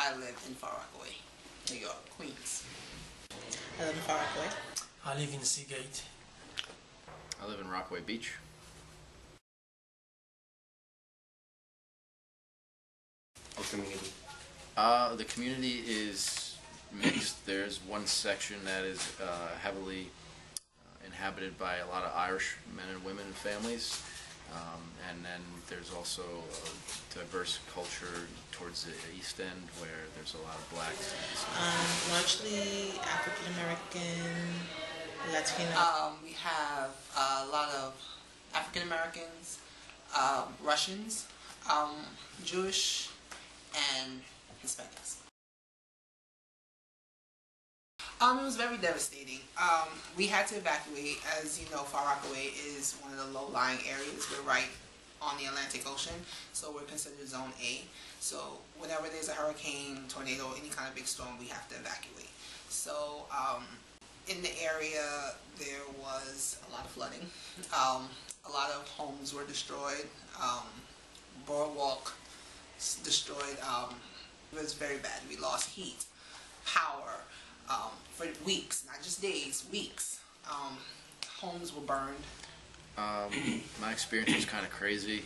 I live in Far Rockaway, New York, Queens. I live in Far Rockaway. I live in Seagate. I live in Rockaway Beach. Community. The community is mixed. There's one section that is heavily inhabited by a lot of Irish men and women and families, and then there's also a diverse culture towards the East End where there's a lot of blacks. Largely African American, Latino. We have a lot of African Americans, Russians, Jewish, and Hispanics. It was very devastating. We had to evacuate. As you know, Far Rockaway is one of the low-lying areas. We're right on the Atlantic Ocean, so we're considered Zone A. So whenever there's a hurricane, tornado, any kind of big storm, we have to evacuate. So in the area, there was a lot of flooding. A lot of homes were destroyed. Boardwalk destroyed. It was very bad. We lost heat, power, for weeks, not just days, weeks. Homes were burned. My experience was kind of crazy.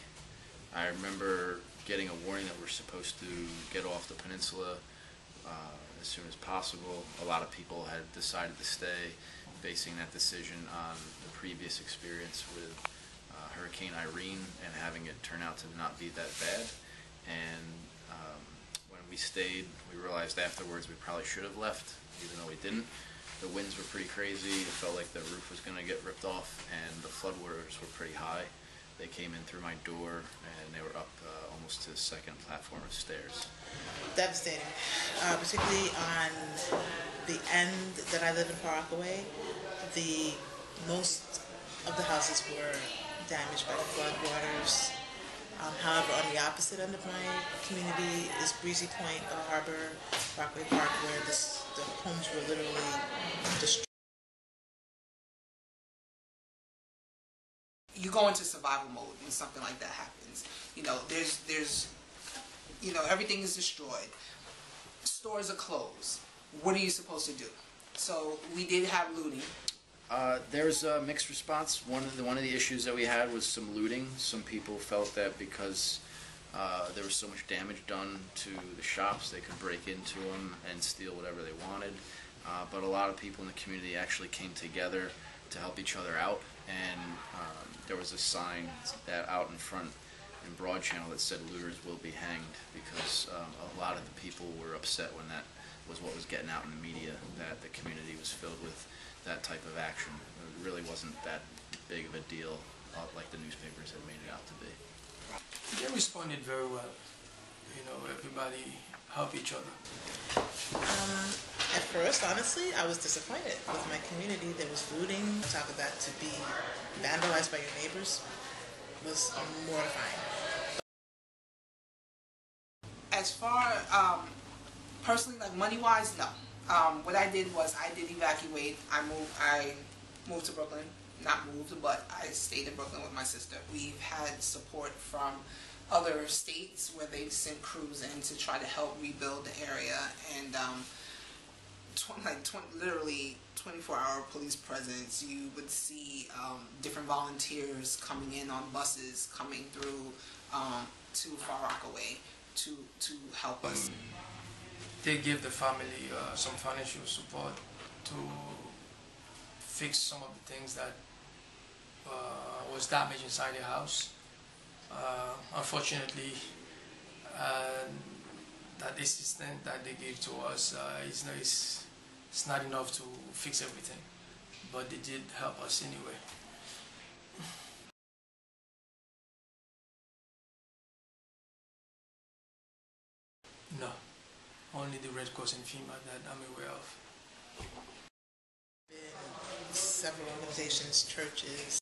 I remember getting a warning that we're supposed to get off the peninsula as soon as possible. A lot of people had decided to stay, basing that decision on the previous experience with Hurricane Irene and having it turn out to not be that bad. And when we stayed, we realized afterwards we probably should have left, even though we didn't. The winds were pretty crazy. It felt like the roof was going to get ripped off, and the floodwaters were pretty high. They came in through my door, and they were up almost to the second platform of stairs. Devastating, particularly on the end that I live in Far Rockaway. Most of the houses were damaged by the floodwaters. However, on the opposite end of my community is Breezy Point, Harbor, Rockaway Park, where the homes were literally destroyed. You go into survival mode when something like that happens. You know, everything is destroyed. Stores are closed. What are you supposed to do? So we did have looting. There was a mixed response. One of the issues that we had was some looting. Some people felt that because there was so much damage done to the shops, they could break into them and steal whatever they wanted. But a lot of people in the community actually came together to help each other out. And there was a sign that out in front in Broad Channel that said "Looters will be hanged," because a lot of the people were upset when that was what was getting out in the media, that the community was filled with that type of action. It really wasn't that big of a deal like the newspapers had made it out to be. They responded very well. You know, everybody helped each other. At first, honestly, I was disappointed with my community. There was looting. On top of that, to be vandalized by your neighbors was mortifying. As far personally, like money-wise, no. What I did was I did evacuate. I moved to Brooklyn. Not moved, but I stayed in Brooklyn with my sister. We've had support from other states where they sent crews in to try to help rebuild the area, and literally 24-hour police presence. You would see different volunteers coming in on buses, coming through to Far Rockaway to help us. They give the family some financial support to fix some of the things that was damaged inside the house. Unfortunately, that assistance that they gave to us it's not enough to fix everything, but they did help us anyway. No, only the Red Cross and FEMA that I'm aware of. Several organizations, churches,